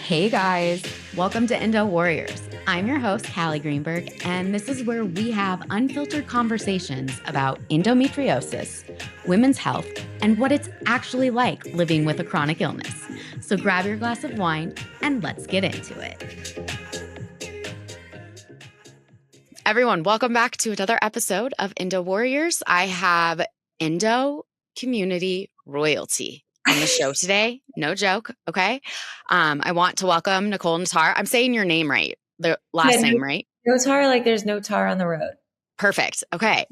Hey guys, welcome to Endo Warriors. I'm your host, Callie Greenberg, and this is where we have unfiltered conversations about endometriosis, women's health, and what it's actually like living with a chronic illness. So grab your glass of wine and let's get into it. Everyone, welcome back to another episode of Endo Warriors. I have Endo community royalty on the show today. No joke. Okay. I want to welcome Nicole Notar. I'm saying your name right. The last name, right? Notar, like there's no tar on the road. Perfect. Okay.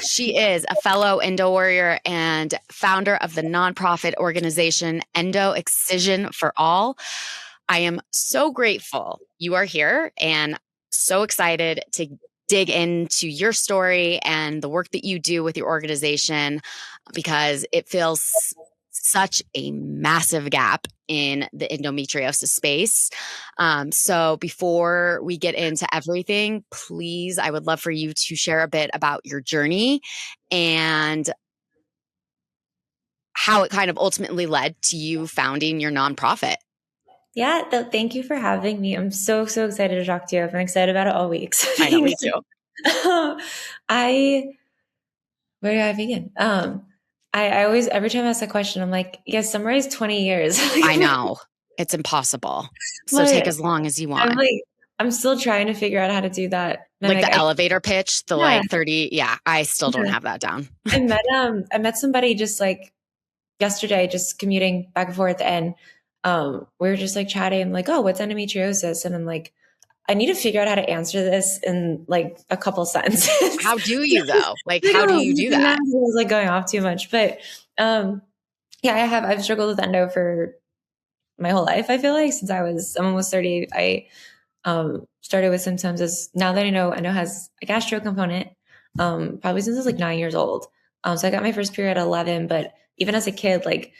She is a fellow Endo warrior and founder of the nonprofit organization Endo Excision For All. I am so grateful you are here and so excited to dig into your story and the work that you do with your organization because it feels such a massive gap in the endometriosis space. So before we get into everything, please, I would love for you to share a bit about your journey and how it kind of ultimately led to you founding your nonprofit. Yeah, thank you for having me. I'm so excited to talk to you. I've been excited about it all week. So I know, me too. Where do I begin? I always, every time I ask a question, I'm like, yes, summarize 20 years. I know. It's impossible. So take as long as you want. I'm still trying to figure out how to do that. Like the elevator pitch, the like 30. Yeah, I still don't have that down. I met somebody just like yesterday, just commuting back and forth. And we were just like chatting, like, oh, what's endometriosis? And I'm like, I need to figure out how to answer this in like a couple sentences. How do you though? Like, how do you do that? I was like going off too much, but yeah, I've struggled with endo for my whole life. I feel like since I'm almost 30, I started with symptoms as now that I know endo has a gastro component, probably since I was like 9 years old. So I got my first period at 11, but even as a kid, like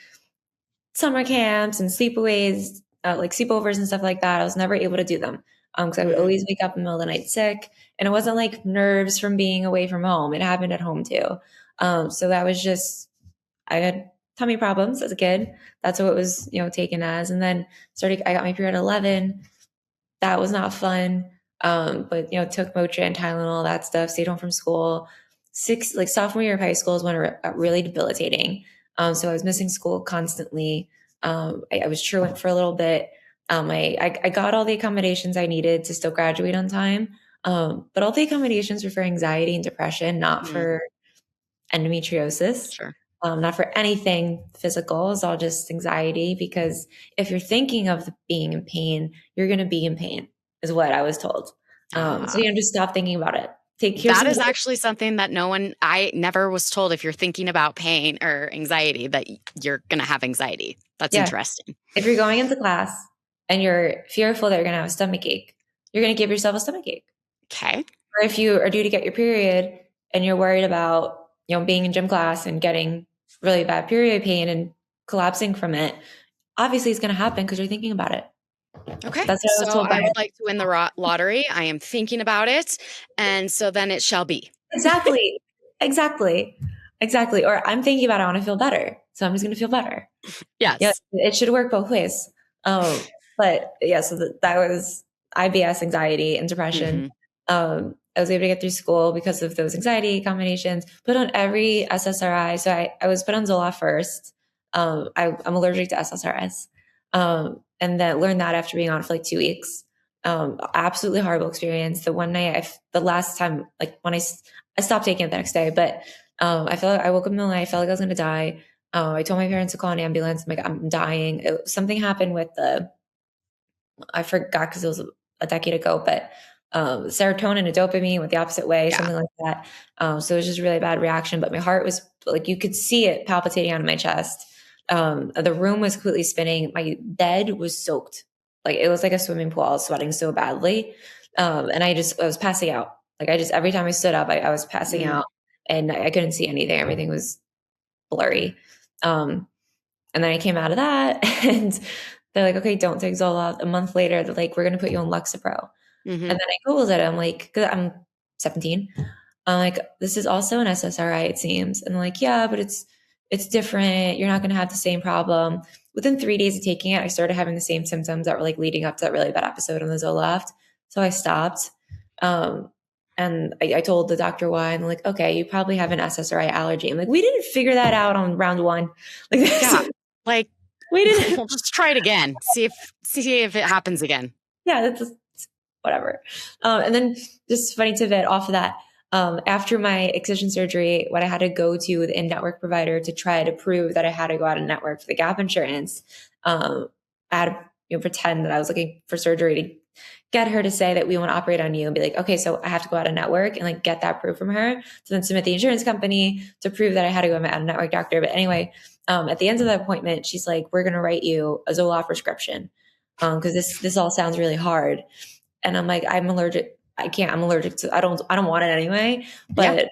summer camps and sleepaways, like sleepovers and stuff like that, I was never able to do them. Because I would always wake up in the middle of the night sick, and it wasn't like nerves from being away from home. It happened at home too. So that was just, I had tummy problems as a kid. That's what it was, taken as. And then I got my period at 11. That was not fun. But took Motrin, Tylenol, that stuff, stayed home from school. Sophomore year of high school is when it got really debilitating. So I was missing school constantly. I was truant for a little bit. I got all the accommodations I needed to still graduate on time. But all the accommodations were for anxiety and depression, not for endometriosis. Sure. Not for anything physical. It's all just anxiety, because if you're thinking of being in pain, you're going to be in pain is what I was told. So just stop thinking about it. That is actually something that I never was told. If you're thinking about pain or anxiety, that you're going to have anxiety. That's interesting. If you're going into class and you're fearful that you're going to have a stomach ache, you're going to give yourself a stomach ache. Okay. Or if you are due to get your period and you're worried about, being in gym class and getting really bad period pain and collapsing from it, obviously it's going to happen because you're thinking about it. Okay. That's what I was told. I would like to win the lottery. I am thinking about it. And so then it shall be. Exactly. Or I'm thinking about it. I want to feel better. So I'm just going to feel better. Yes. It should work both ways. But yeah, so that was IBS, anxiety, and depression. I was able to get through school because of those anxiety accommodations, put on every SSRI. So I was put on Zoloft first. I'm allergic to SSRIs. And then learned that after being on for like 2 weeks. Absolutely horrible experience. The one night, the last time, like when I stopped taking it the next day, but I felt like I woke up in the night, I felt like I was going to die. I told my parents to call an ambulance. I'm like, I'm dying. Something happened with I forgot because it was a decade ago, but serotonin and dopamine went the opposite way, something like that. So it was just a really bad reaction, but my heart was like, you could see it palpitating out of my chest. The room was completely spinning. My bed was soaked. Like it was like a swimming pool. I was sweating so badly. And I was passing out. Like every time I stood up, I was passing out, and I couldn't see anything. Everything was blurry. And then I came out of that, and they're like, okay, don't take Zoloft. A month later, they're like, we're going to put you on Lexapro. And then I Googled it. I'm like, cause I'm 17. I'm like, this is also an SSRI, it seems. And they're like, yeah, but it's different. You're not going to have the same problem. within 3 days of taking it, I started having the same symptoms that were like leading up to that really bad episode on the Zoloft. So I stopped. And I told the doctor why, and they're like, okay, you probably have an SSRI allergy. I'm like, we didn't figure that out on round one. Like, Yeah. Like, we didn't. we'll just try it again. See if it happens again. Yeah, that's whatever. And then just funny tidbit off of that. After my excision surgery, what I had to go to the in-network provider to try to prove that I had to go out of network for the gap insurance. I had to pretend that I was looking for surgery to get her to say that we want to operate on you and be like, okay, so I have to go out of network and like get that proof from her to then submit the insurance company to prove that I had to go to my out of network doctor. But anyway, at the end of the appointment, she's like, we're going to write you a Zoloft prescription. Cause this all sounds really hard. And I'm like, I'm allergic. I can't, I'm allergic to, I don't want it anyway, but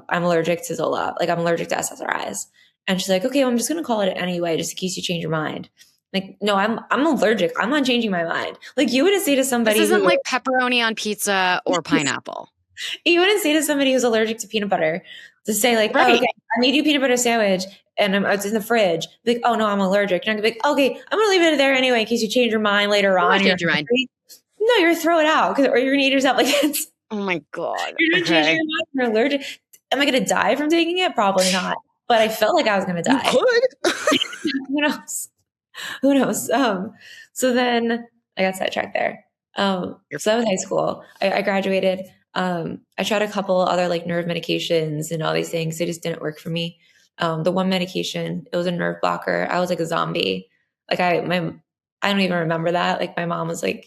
I'm allergic to Zoloft. Like I'm allergic to SSRIs. And she's like, okay, well, I'm just going to call it anyway, just in case you change your mind. Like, no, I'm allergic. I'm not changing my mind. Like you wouldn't say to somebody this isn't like pepperoni on pizza or pineapple. You wouldn't say to somebody who's allergic to peanut butter to say like, oh, okay, I made you a peanut butter sandwich and it's in the fridge. Like, oh no, I'm allergic. And I'm like, okay, I'm going to leave it there anyway in case you change your mind later on. Change your mind. No, you're going to throw it out or you're going to eat yourself. Like, it's, oh my God. You're going to change your mind. You're allergic. Am I going to die from taking it? Probably not. But I felt like I was going to die. You could. Who knows? Who knows? So then I got sidetracked there. So that was high school. I graduated. I tried a couple other like nerve medications and all these things. They just didn't work for me. The one medication, it was a nerve blocker. I was like a zombie. Like I don't even remember that. Like my mom was like,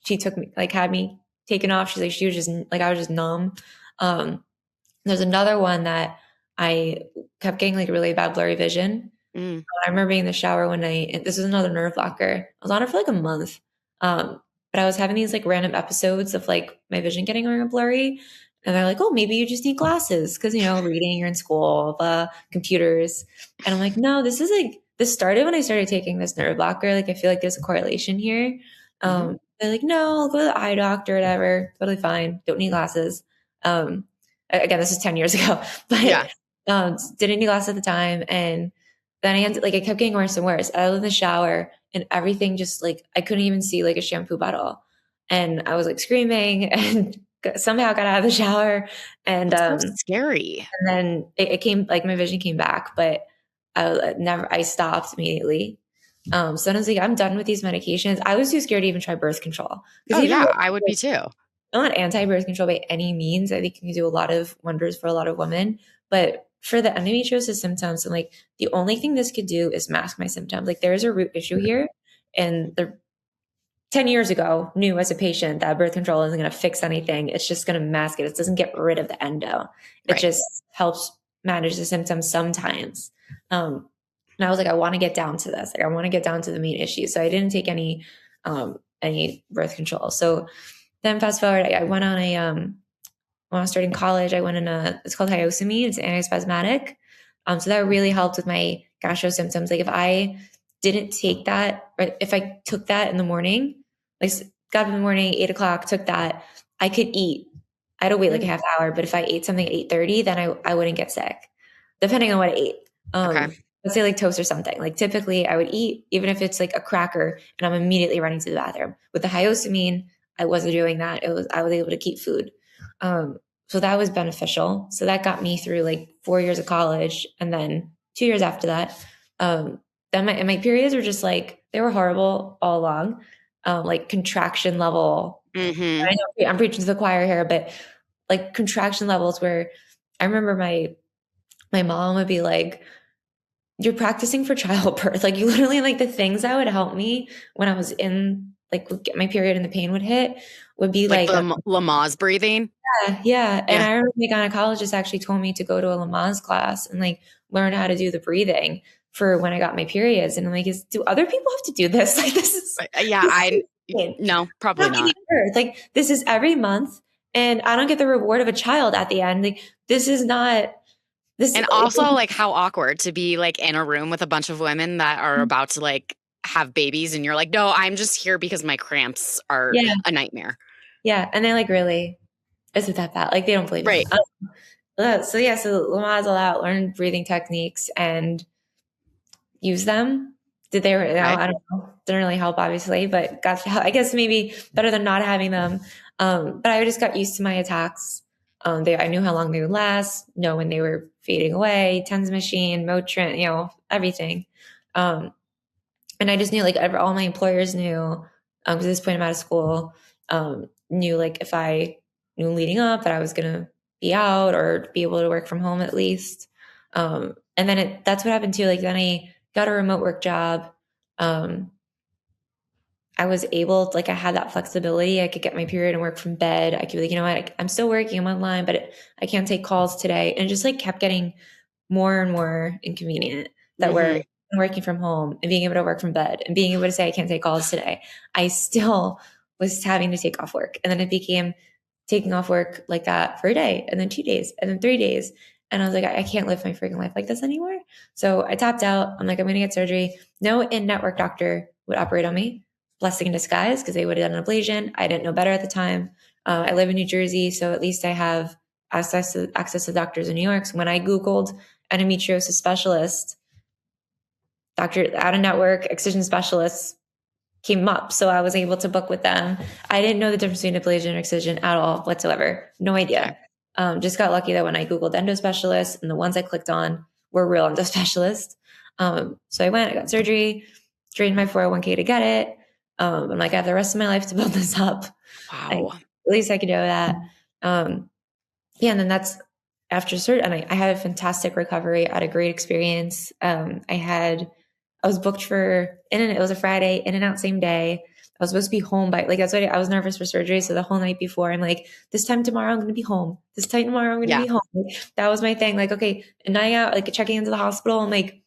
she took me, like had me taken off. She's like, she was just like, I was just numb. There's another one that I kept getting like really bad blurry vision. I remember being in the shower one night, and this was another nerve blocker. I was on it for like a month. But I was having these like random episodes of like my vision getting really blurry. And they're like, oh, maybe you just need glasses because, reading, you're in school, computers. And I'm like, no, this started when I started taking this nerve blocker. Like, I feel like there's a correlation here. They're like, no, I'll go to the eye doctor, whatever. Totally fine. Don't need glasses. Again, this is 10 years ago, but didn't need glasses at the time. And then I kept getting worse and worse. I was in the shower and everything just like, I couldn't even see like a shampoo bottle. And I was like screaming and somehow got out of the shower. And that's so scary. And then it came, like my vision came back, but I stopped immediately. So then I was like, I'm done with these medications. I was too scared to even try birth control. Oh yeah, I would be too. I'm not anti-birth control by any means. I think it can do a lot of wonders for a lot of women, but for the endometriosis symptoms, and like the only thing this could do is mask my symptoms. Like there is a root issue here, and 10 years ago knew as a patient that birth control isn't going to fix anything. It's just going to mask it. It doesn't get rid of the endo. It just helps manage the symptoms sometimes. And I was like, I want to get down to this. Like I want to get down to the main issue. So I didn't take any birth control. So then fast forward, I went on when I was starting college, I went it's called Hyoscine. It's antispasmodic. So that really helped with my gastro symptoms. Like if I didn't take that, or if I took that in the morning, like got up in the morning, 8:00, took that, I could eat. I had to wait like a half hour, but if I ate something at 8:30, then I wouldn't get sick, depending on what I ate. Let's say like toast or something. Like typically I would eat, even if it's like a cracker, and I'm immediately running to the bathroom. With the Hyoscine, I wasn't doing that. I was able to keep food. So that was beneficial. So that got me through like 4 years of college. And then 2 years after that, then my periods were just like, they were horrible all along. Like contraction level. I know I'm preaching to the choir here, but like contraction levels where I remember my mom would be like, you're practicing for childbirth. Like you literally, like the things that would help me when I was in like get my period and the pain would hit would be like Lamaze breathing. Yeah. And I remember the gynecologist actually told me to go to a Lamaze class and like learn how to do the breathing for when I got my periods. And I'm like, do other people have to do this? Like this is no, probably not. Like this is every month and I don't get the reward of a child at the end. Like this is not this. And also like how awkward to be like in a room with a bunch of women that are about to like have babies. And you're like, no, I'm just here because my cramps are a nightmare. Yeah. And they're like, really? Is it that bad? Like they don't believe it. So Lamaze all out, learn breathing techniques and use them. I don't know. Didn't really help, obviously, but I guess maybe better than not having them. But I just got used to my attacks. I knew how long they would last, know when they were fading away, TENS machine, Motrin, everything. And I just knew like all my employers knew, at this point I'm out of school, knew like if I knew leading up that I was going to be out or be able to work from home at least. And then that's what happened too. Like then I got a remote work job. I was able to, like, I had that flexibility. I could get my period and work from bed. I could be like, you know what, I'm still working, I'm online, but I can't take calls today. And it just like kept getting more and more inconvenient that we're working from home and being able to work from bed and being able to say, I can't take calls today. I still was having to take off work. And then it became taking off work like that for a day and then 2 days and then 3 days. And I was like, I can't live my freaking life like this anymore. So I tapped out. I'm like, I'm going to get surgery. No in-network doctor would operate on me. Blessing in disguise, because they would have done an ablation. I didn't know better at the time. I live in New Jersey, so at least I have access to doctors in New York. So when I Googled endometriosis specialist, doctor out of network excision specialists came up. So I was able to book with them. I didn't know the difference between ablation and excision at all whatsoever. No idea. Just got lucky that when I Googled endo specialist and the ones I clicked on were real endo specialists. So I went, I got surgery, drained my 401k to get it. I'm like, I have the rest of my life to build this up. Wow. At least I could do that. Yeah. And then that's after surgery. And I had a fantastic recovery. I had a great experience. I was booked for it was a Friday, in and out same day. I was supposed to be home by like, that's why I was nervous for surgery. So the whole night before, I'm like, this time tomorrow, I'm going to be home. This time tomorrow, I'm going to be home. Like, that was my thing. Like, okay, a night out, like checking into the hospital. I'm like,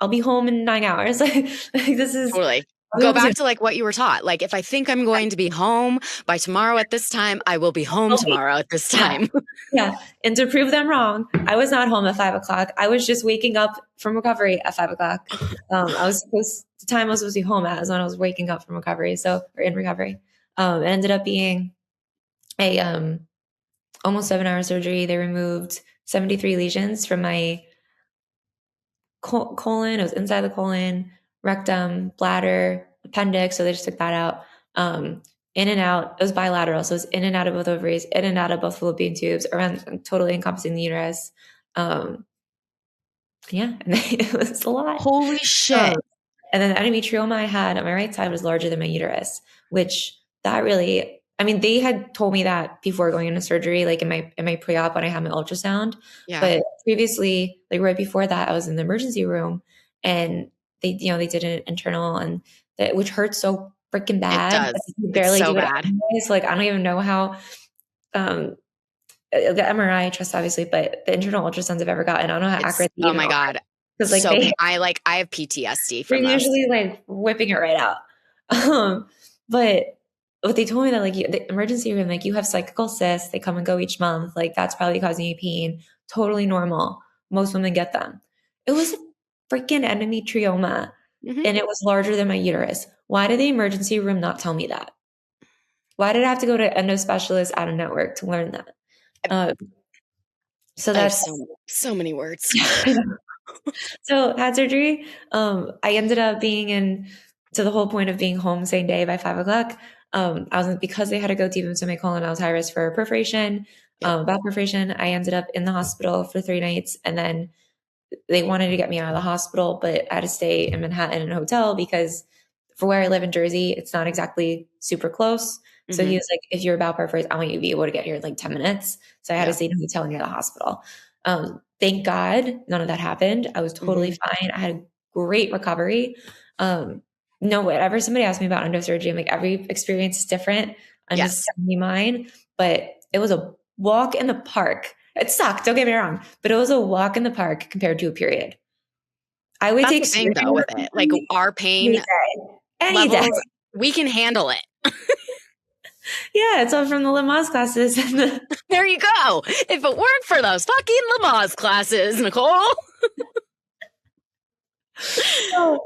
I'll be home in 9 hours. Like this is totally. Go back to like what you were taught. Like if I think I'm going to be home by tomorrow at this time, I will be home tomorrow at this time. Yeah. And to prove them wrong, I was not home at 5:00. I was just waking up from recovery at 5:00. The time I was supposed to be home at is when I was waking up from recovery. So, or in recovery. It ended up being a almost 7-hour surgery. They removed 73 lesions from my colon. It was inside the colon, rectum, bladder, appendix. So they just took that out. In and out. It was bilateral. So it was in and out of both ovaries, in and out of both fallopian tubes, around totally encompassing the uterus. Yeah, it was a lot. Holy shit. And then the endometrioma I had on my right side was larger than my uterus, which that really, I mean, they had told me that before going into surgery, like in my pre-op when I had my ultrasound. Yeah. But previously, like right before that, I was in the emergency room and they did an internal and which hurts so freaking bad. It does. Barely it's so do it bad. anyways. Like I don't even know how the MRI I trust obviously, but the internal ultrasounds I've ever gotten, I don't know how accurate they Oh even my are. God. Because like so I have PTSD from they're this. usually like whipping it right out. But what they told me that like the emergency room, like you have cyclical cysts, they come and go each month. Like that's probably causing you pain. Totally normal. Most women get them. It was a freaking endometrioma and it was larger than my uterus. Why did the emergency room not tell me that? Why did I have to go to endo specialist out of network to learn that? So that's so many words. So had surgery. I ended up being to the whole point of being home same day by 5:00. Because they had to go deep into my colon, I was high risk for perforation, bowel perforation. I ended up in the hospital for 3 nights and then they wanted to get me out of the hospital, but I had to stay in Manhattan in a hotel because for where I live in Jersey, it's not exactly super close. So he was like, if you're about perforate, I want you to be able to get here in like 10 minutes. So I had to stay in a hotel near the hospital. Thank God none of that happened. I was totally fine. I had a great recovery. Whenever somebody asked me about endosurgery, I'm like, every experience is different. I'm just telling you mine. But it was a walk in the park. It sucked, don't get me wrong, but it was a walk in the park compared to a period. I would take surgery though with it. Like our pain any levels, day. We can handle it. Yeah, it's all from the Lamaze classes. There you go. If it weren't for those fucking Lamaze classes, Nicole. So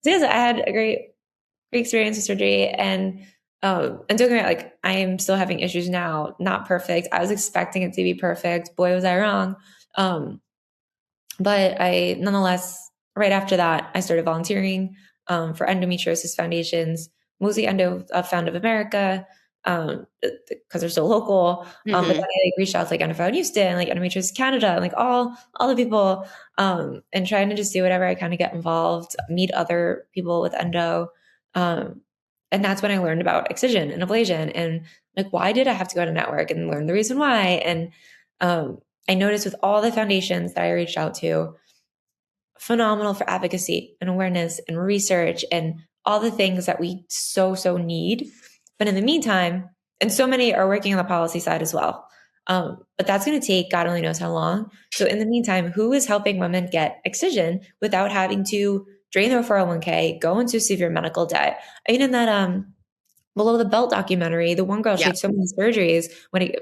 yes, I had a great experience with surgery and don't get me wrong, like I am still having issues now, not perfect. I was expecting it to be perfect. Boy, was I wrong. But I nonetheless, right after that, I started volunteering. for endometriosis foundations, mostly Endo Found of America, because they're so local. But then I reached out to like Endo Found Houston, like Endometriosis Canada, and like all the people, and trying to just do whatever I kind of get involved, meet other people with endo. And that's when I learned about excision and ablation and like, why did I have to go to network and learn the reason why? And I noticed with all the foundations that I reached out to, phenomenal for advocacy and awareness and research and all the things that we so need. But in the meantime, and so many are working on the policy side as well. But that's going to take God only knows how long. So in the meantime, who is helping women get excision without having to drain their 401k, go into severe medical debt? I mean, in that Below the Belt documentary, the one girl, she had so many surgeries,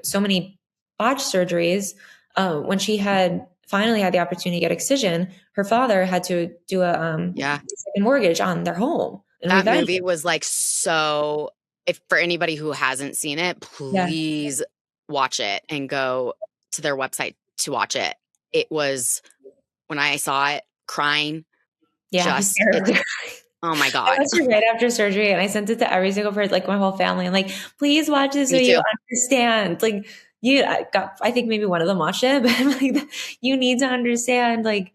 so many botched surgeries. When she had finally had the opportunity to get excision, her father had to do a second mortgage on their home. And that movie was like, so if for anybody who hasn't seen it, please watch it and go to their website to watch it. It was, when I saw it, crying. Yeah, oh my God. I watched it right after surgery and I sent it to every single person, like my whole family. I'm like, please watch this so you understand. Like I think maybe one of them watched it, but I'm like, you need to understand, like,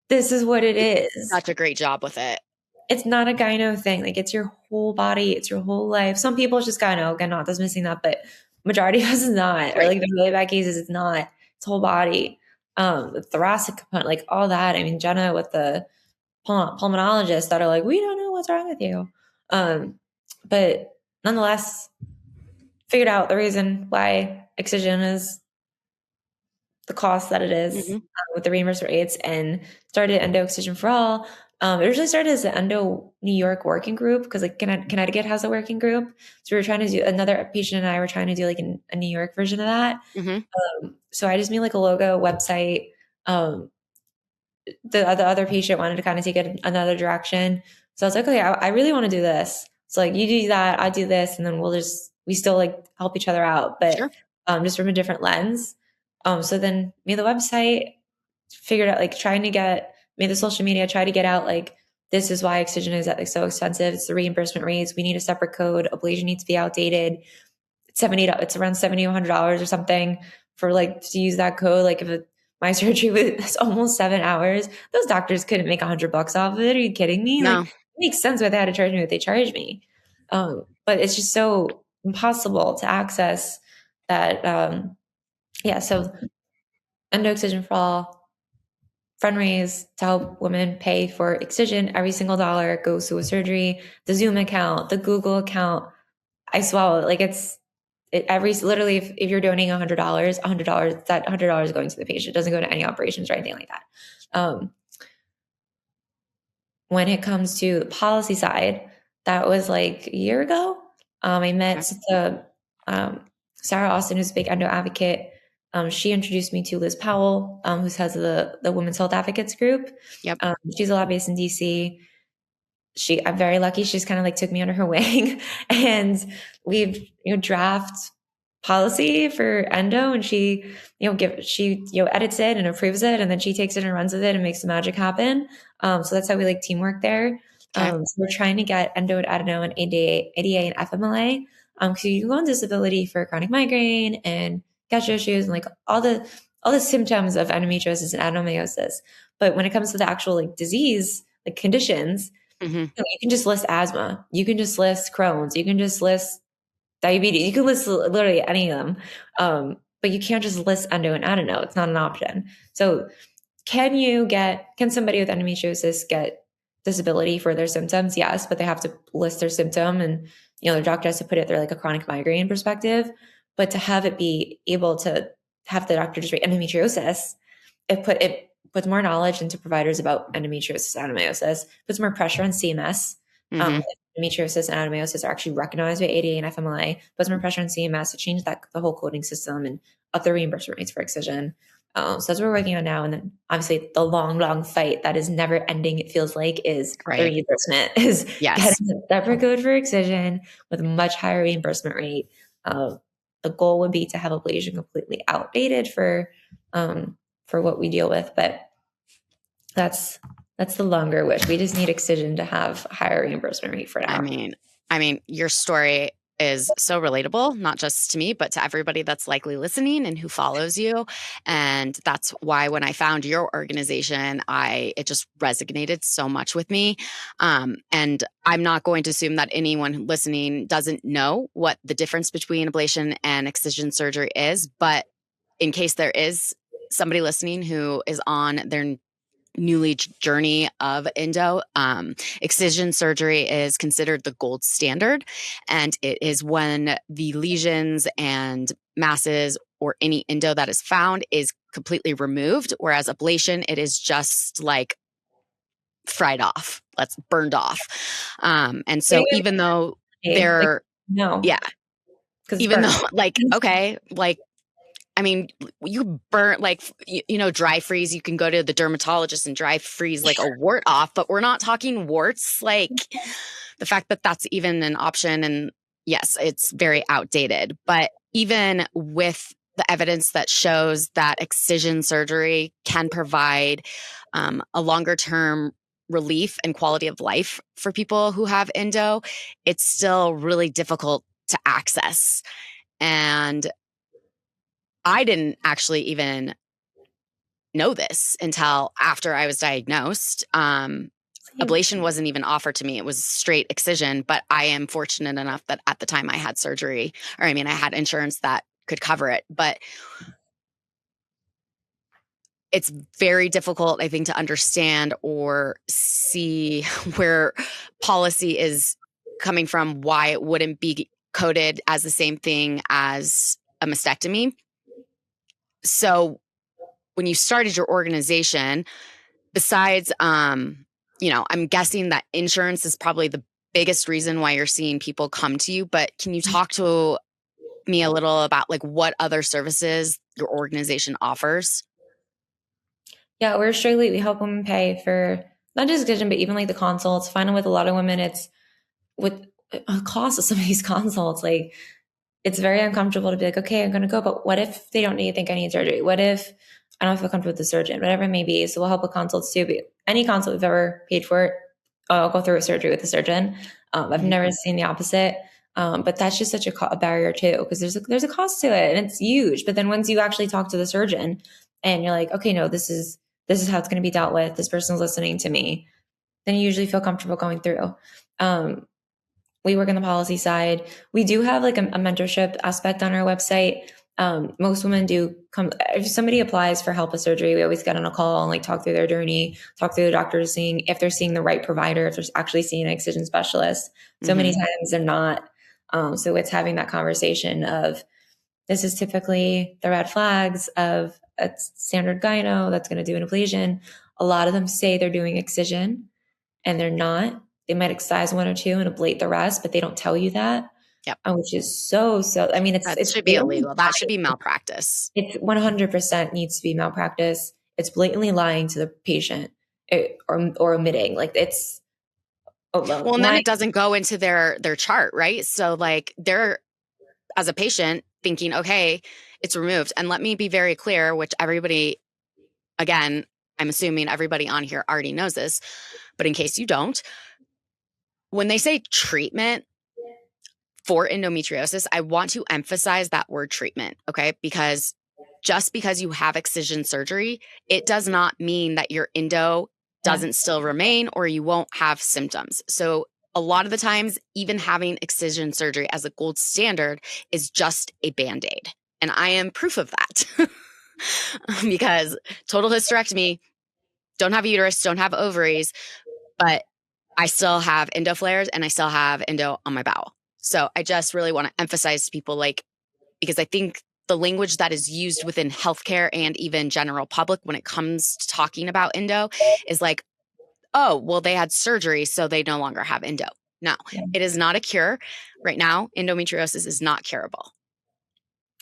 this is what it is. Such a great job with it. It's not a gyno thing. Like, it's your whole body. It's your whole life. Some people it's just gyno, not that's missing that, but majority of us is not. Right. Or like the really bad cases, it's not. It's whole body. The thoracic component, like all that. I mean, Jenna with the pulmonologists that are like, we don't know what's wrong with you. But nonetheless, figured out the reason why excision is the cost that it is with the reimbursement rates and started Endo Excision For All. It originally started as an Endo New York working group because like Connecticut has a working group. So we were trying to do, another patient and I were trying to do like a New York version of that. So I just made like a logo, website. The other patient wanted to kind of take it another direction. So I was like, okay, I really want to do this. So like you do that, I do this, and then we still like help each other out, but just from a different lens. So then made the website, figured out like made the social media, try to get out like, this is why excision is like so expensive. It's the reimbursement rates. We need a separate code. Ablation needs to be outdated. It's around $70-$100 or something for like to use that code. Like if my surgery was almost 7 hours, those doctors couldn't make $100 off of it. Are you kidding me? No. Like, it makes sense why they had to charge me what they charged me. But it's just so impossible to access that. So Endo Excision For All, fundraise to help women pay for excision. Every single dollar goes to a surgery. The Zoom account, the Google account, I swallow it. Like literally if you're donating $100, that $100 is going to the patient. It doesn't go to any operations or anything like that. When it comes to the policy side, that was like a year ago. I met Sarah Austin, who's a big endo advocate. She introduced me to Liz Powell, who's head of the Women's Health Advocates group. She's a lot based in DC. I'm very lucky. She's kind of like took me under her wing, and we've draft policy for endo, and she edits it and approves it, and then she takes it and runs with it and makes the magic happen. So that's how we like teamwork there. So we're trying to get endo and adeno and ADA and FMLA. So you can go on disability for chronic migraine and gastro issues and like all the symptoms of endometriosis and adenomyosis. But when it comes to the actual like disease, like conditions, you can just list asthma. You can just list Crohn's. You can just list diabetes. You can list literally any of them. But you can't just list endo and adeno. It's not an option. So can somebody with endometriosis get disability for their symptoms? Yes, but they have to list their symptom and their doctor has to put it through like a chronic migraine perspective. But to have it be able to have the doctor just write endometriosis, it puts more knowledge into providers about endometriosis and adenomyosis, puts more pressure on CMS. Endometriosis and adenomyosis are actually recognized by ADA and FMLA, puts more pressure on CMS to change the whole coding system and up the reimbursement rates for excision. So that's what we're working on now. And then obviously the long fight that is never ending, it feels like, is the reimbursement, is getting a separate code for excision with a much higher reimbursement rate. The goal would be to have ablation completely outdated for what we deal with, but that's That's the longer wish. We just need Excision to have a higher reimbursement rate for now. I mean, your story is so relatable, not just to me, but to everybody that's likely listening and who follows you. And that's why when I found your organization, it just resonated so much with me. And I'm not going to assume that anyone listening doesn't know what the difference between ablation and excision surgery is. But in case there is somebody listening who is on their newly journey of endo, excision surgery is considered the gold standard, and it is when the lesions and masses or any endo that is found is completely removed, whereas ablation, it is just like fried off, that's burned off. And so even though they're no, yeah, because even though like okay, like I mean, you burn like, dry freeze. You can go to the dermatologist and dry freeze like a wart off, but we're not talking warts. Like the fact that that's even an option. And yes, it's very outdated. But even with the evidence that shows that excision surgery can provide a longer term relief and quality of life for people who have endo, it's still really difficult to access. And I didn't actually even know this until after I was diagnosed. Ablation wasn't even offered to me. It was straight excision, but I am fortunate enough that at the time I had surgery, or I mean, I had insurance that could cover it, but it's very difficult, I think, to understand or see where policy is coming from, why it wouldn't be coded as the same thing as a mastectomy. So when you started your organization, besides, I'm guessing that insurance is probably the biggest reason why you're seeing people come to you, but can you talk to me a little about like what other services your organization offers? Yeah, we help women pay for not just excision, but even like the consults. Finding with a lot of women, it's with a cost of some of these consults, like it's very uncomfortable to be like, okay, I'm going to go, but what if they don't think I need surgery? What if I don't feel comfortable with the surgeon? Whatever it may be. So we'll help with consults too. But any consult we've ever paid for, I'll go through a surgery with the surgeon. I've never seen the opposite. But that's just such a barrier too, because there's a cost to it and it's huge. But then once you actually talk to the surgeon and you're like, okay, no, this is how it's going to be dealt with. This person's listening to me. Then you usually feel comfortable going through. We work on the policy side. We do have like a mentorship aspect on our website. Most women do come, if somebody applies for help with surgery, we always get on a call and like talk through their journey, talk through the doctor, seeing if they're seeing the right provider, if they're actually seeing an excision specialist. So many times they're not. So it's having that conversation of, this is typically the red flags of a standard gyno that's going to do an ablation. A lot of them say they're doing excision and they're not. They might excise one or two and ablate the rest, but they don't tell you that. Yep. Which is so, I mean, that should be illegal. That should be malpractice. It's 100% needs to be malpractice. It's blatantly lying to the patient or omitting. Like it's, well, and then it doesn't go into their chart, right? So like they're, as a patient, thinking, okay, it's removed. And let me be very clear, which everybody, again, I'm assuming everybody on here already knows this, but in case you don't, when they say treatment for endometriosis, I want to emphasize that word treatment, okay? Because just because you have excision surgery, it does not mean that your endo doesn't still remain or you won't have symptoms. So a lot of the times, even having excision surgery as a gold standard is just a Band-Aid. And I am proof of that because total hysterectomy, don't have a uterus, don't have ovaries, but I still have endo flares and I still have endo on my bowel. So I just really want to emphasize to people, like, because I think the language that is used within healthcare and even general public when it comes to talking about endo is like, oh, well, they had surgery, so they no longer have endo. No, it is not a cure. Right now, endometriosis is not curable.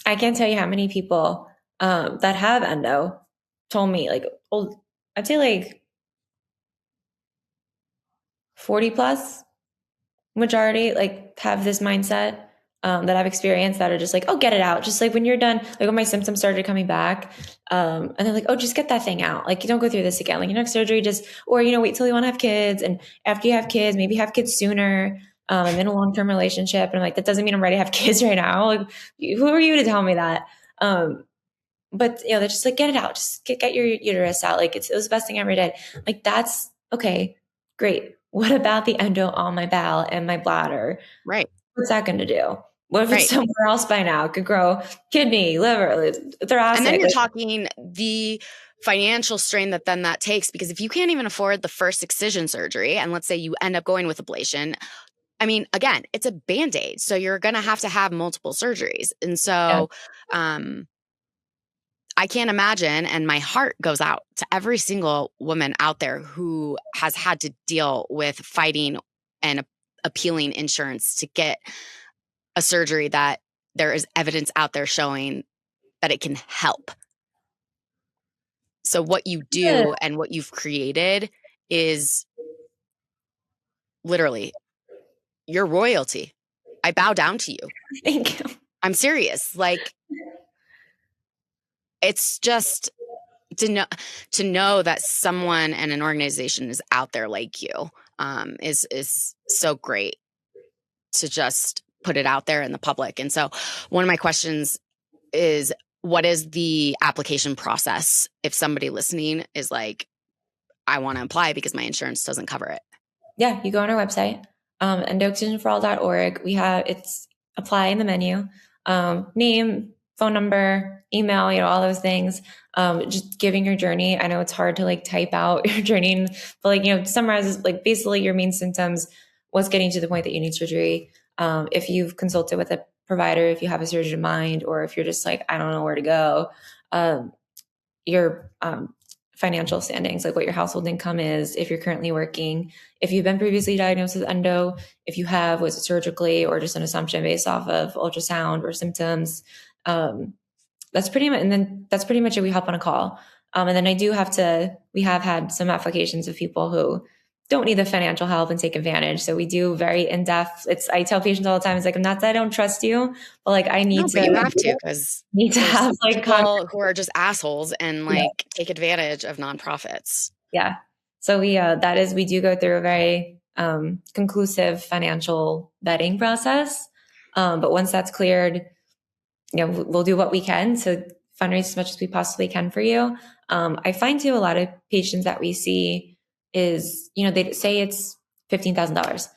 I can't tell you how many people that have endo told me, like, I'd say like 40 plus majority, like have this mindset that I've experienced that are just like, oh, get it out. Just like when you're done, like when my symptoms started coming back, and they're like, oh, just get that thing out. Like you don't go through this again. Like your next surgery, just, or, wait till you want to have kids. And after you have kids, maybe have kids sooner. I'm in a long-term relationship. And I'm like, that doesn't mean I'm ready to have kids right now. Like, who are you to tell me that? But they're just like, get it out. Just get your uterus out. Like it was the best thing I ever did. Like that's okay. Great. What about the endo on my bowel and my bladder? Right. What's that going to do? What if it's somewhere else by now? It could grow kidney, liver, thoracic. And then you're talking the financial strain that takes, because if you can't even afford the first excision surgery, and let's say you end up going with ablation, I mean, again, it's a Band-Aid. So you're going to have multiple surgeries. And so, I can't imagine, and my heart goes out to every single woman out there who has had to deal with fighting and appealing insurance to get a surgery that there is evidence out there showing that it can help. So what you do and what you've created is literally your royalty. I bow down to you. Thank you. I'm serious. Like, it's just to know that someone and an organization is out there like you is so great to just put it out there in the public. And so one of my questions is, what is the application process if somebody listening is like, I want to apply because my insurance doesn't cover it? Yeah, you go on our website, endoexcisionforall.org. It's apply in the menu, name, phone number, email, all those things. Just giving your journey. I know it's hard to like type out your journey, but summarizes like basically your main symptoms, what's getting to the point that you need surgery. If you've consulted with a provider, if you have a surgeon in mind, or if you're just like, I don't know where to go, your financial standings, like what your household income is, if you're currently working, if you've been previously diagnosed with endo, if you have, was it surgically or just an assumption based off of ultrasound or symptoms. That's pretty much it. We hop on a call. And then we have had some applications of people who don't need the financial help and take advantage. So we do very in-depth. I tell patients all the time, it's like, not that I don't trust you, but like I need to. But you have to, because need to have like people who are just assholes and like take advantage of nonprofits. Yeah. So we do go through a very conclusive financial vetting process. But once that's cleared, we'll do what we can to fundraise as much as we possibly can for you. I find too, a lot of patients that we see is, they say it's $15,000.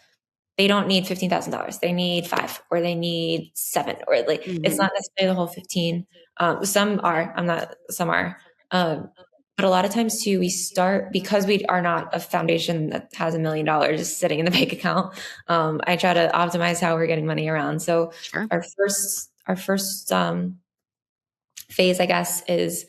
They don't need $15,000. They need 5, or they need 7, or like, it's not necessarily the whole 15. Some are. But a lot of times too, we start, because we are not a foundation that has $1 million just sitting in the bank account. I try to optimize how we're getting money around. So our first phase, I guess, is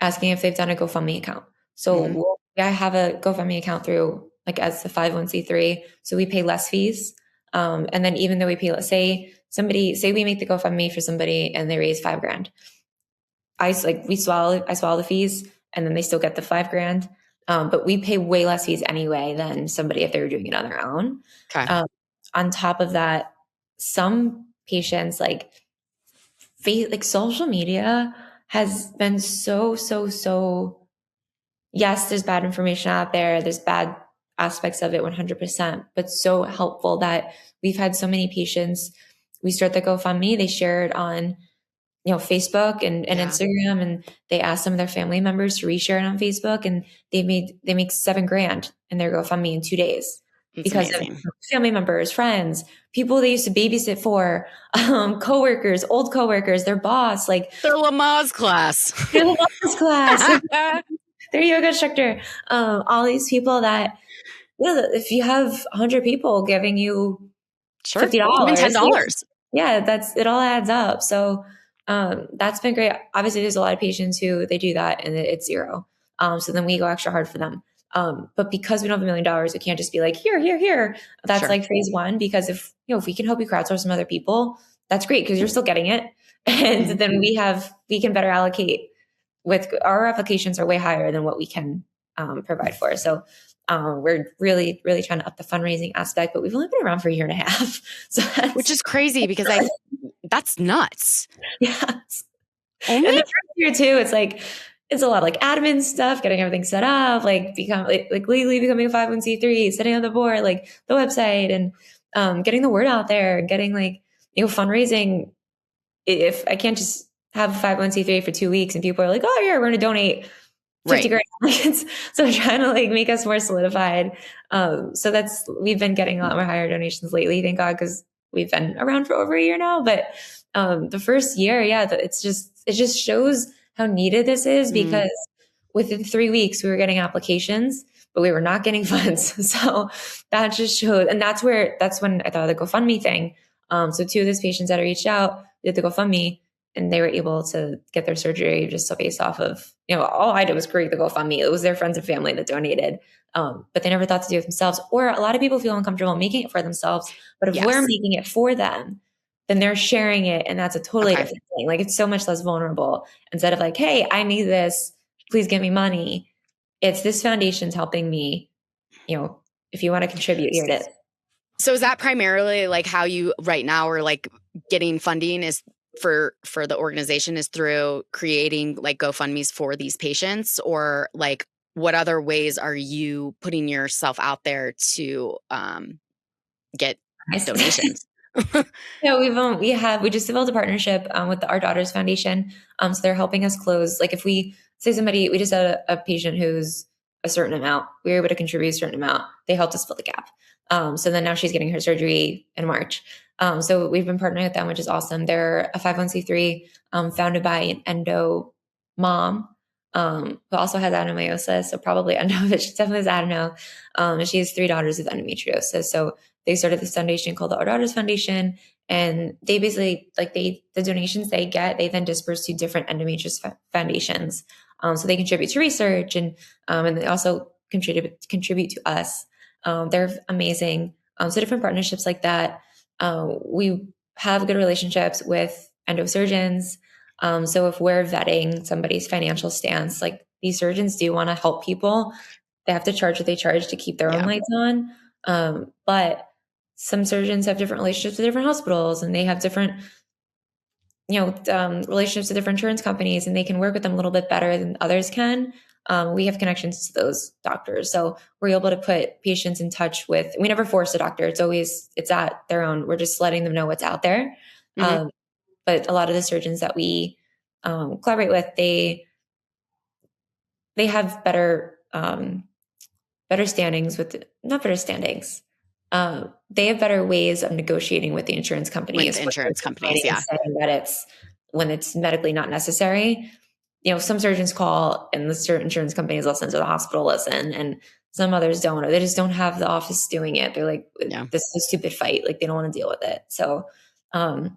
asking if they've done a GoFundMe account. So I have a GoFundMe account through as a 501c3. So we pay less fees. And then even though we pay, say we make the GoFundMe for somebody and they raise $5,000. I swallow the fees, and then they still get the $5,000. But we pay way less fees anyway than somebody if they were doing it on their own. Okay. On top of that, some patients social media has been so, yes, there's bad information out there. There's bad aspects of it 100%, but so helpful that we've had so many patients. We start the GoFundMe, they share it on, Facebook and Instagram, and they ask some of their family members to reshare it on Facebook, and they make $7,000 in their GoFundMe in 2 days. That's because amazing. Of family members, friends, people they used to babysit for, coworkers, old coworkers, their boss, their Lamaze class, their yoga instructor, all these people that, if you have 100 people giving you $50, even $10, it all adds up. So that's been great. Obviously, there's a lot of patients who they do that and it's zero. So then we go extra hard for them. But because we don't have $1 million, we can't just be like, here. That's phase 1, because if we can help you crowdsource some other people, that's great, because you're still getting it. And then we can better allocate. With our applications are way higher than what we can provide for. So we're really, really trying to up the fundraising aspect, but we've only been around for 1.5 years. So which is crazy, because That's nuts. Yes. Only? And the first year too, it's like, it's a lot of like admin stuff, getting everything set up, like legally becoming a 501c3, setting up the board, like the website, and getting the word out there, getting like, fundraising. If I can't just have a 501c3 for 2 weeks and people are like, oh yeah, we're going to donate 50 Right. grand. So I'm trying to like make us more solidified. So we've been getting a lot more higher donations lately, thank God, because we've been around for over a year now. But the first year, yeah, it just shows how needed this is, because within 3 weeks we were getting applications, but we were not getting funds. So that just showed, and that's when I thought of the GoFundMe thing. So two of those patients that I reached out did the GoFundMe, and they were able to get their surgery just based off of, all I did was create the GoFundMe. It was their friends and family that donated. But they never thought to do it themselves. Or a lot of people feel uncomfortable making it for themselves. But if we're making it for them, then they're sharing it. And that's a totally different thing. Like, it's so much less vulnerable. Instead of like, hey, I need this, please give me money. It's, this foundation's helping me, if you want to contribute, here it is. So is that primarily like how you right now are like getting funding is for the organization is through creating like GoFundMes for these patients, or like what other ways are you putting yourself out there to get donations? Yeah, we just developed a partnership with Our Daughters Foundation. So they're helping us close. Like, if we say we just had a patient who's a certain amount, we were able to contribute a certain amount. They helped us fill the gap. So then now she's getting her surgery in March. So we've been partnering with them, which is awesome. They're a 501c3 founded by an endo mom who also has adenomyosis. So probably endo, but she definitely has adeno. And she has 3 daughters with endometriosis. So they started this foundation called the Our Daughters Foundation, and they basically the donations they get, they then disperse to different endometriosis foundations. So they contribute to research, and they also contribute to us. They're amazing. So different partnerships like that. We have good relationships with endosurgeons. So if we're vetting somebody's financial stance, like, these surgeons do want to help people. They have to charge what they charge to keep their own lights on. But some surgeons have different relationships with different hospitals, and they have different, relationships with different insurance companies, and they can work with them a little bit better than others can. We have connections to those doctors. So we're able to put patients in touch with, we never force a doctor. It's at their own. We're just letting them know what's out there. But a lot of the surgeons that we collaborate with, they have better standings not better standings. They have better ways of negotiating with the insurance companies. With insurance companies, yeah. Saying that it's when it's medically not necessary. Some surgeons call, and the certain insurance companies listen, to the hospital listen, and some others don't, or they just don't have the office doing it. They're like, this is a stupid fight. Like, they don't want to deal with it. So do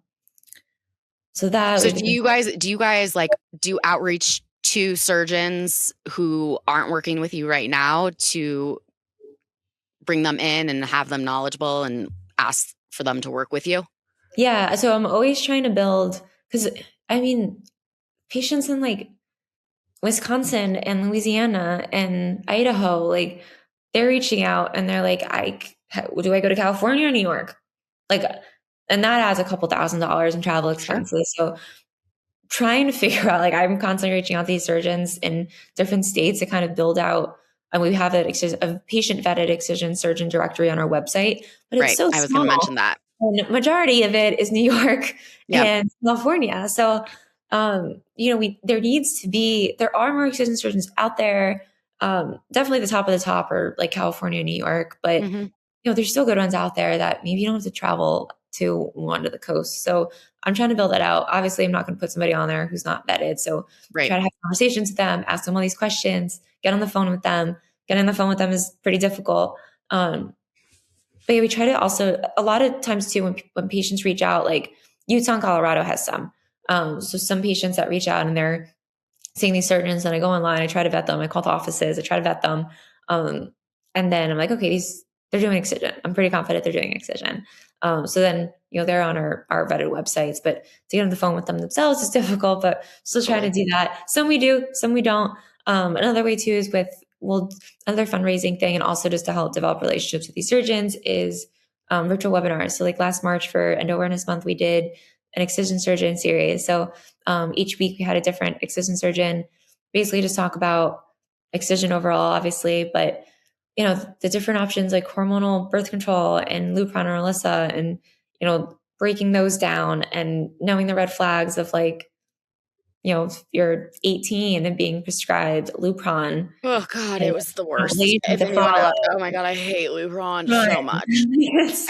you guys like do outreach to surgeons who aren't working with you right now to bring them in and have them knowledgeable and ask for them to work with you? Yeah. So I'm always trying to build, because patients in like Wisconsin and Louisiana and Idaho, like, they're reaching out and they're like, do I go to California or New York? Like, and that adds a couple $1,000s in travel expenses. Sure. So trying to figure out, like, I'm constantly reaching out to these surgeons in different states to kind of build out. And we have a patient vetted excision surgeon directory on our website, but it's so small. I was going to mention that. And majority of it is New York and California. So, there are more excision surgeons out there. Definitely the top of the top are like California, New York, but there's still good ones out there that maybe you don't have to travel to one of the coast. So I'm trying to build that out. Obviously, I'm not going to put somebody on there who's not vetted. So try to have conversations with them, ask them all these questions, get on the phone with them. Getting on the phone with them is pretty difficult. But yeah, we try to also, a lot of times too, when patients reach out, like Utah and Colorado has some. So some patients that reach out and they're seeing these surgeons, and I go online, I try to vet them. I call the offices, I try to vet them. And then I'm like, okay, they're doing excision. I'm pretty confident they're doing excision. So then, they're on our vetted websites, but to get on the phone with them themselves is difficult, but still trying to do that. Some we do, some we don't. Another way too is another fundraising thing, and also just to help develop relationships with these surgeons, is virtual webinars. So like last March for Endo Awareness Month, we did an excision surgeon series. So each week we had a different excision surgeon, basically just talk about excision overall, obviously, but the different options like hormonal birth control and Lupron or Alyssa, and breaking those down and knowing the red flags of like, if you're 18 and being prescribed Lupron. Oh God, it was the worst. If To anyone follow. left, oh my God, I hate Lupron so much.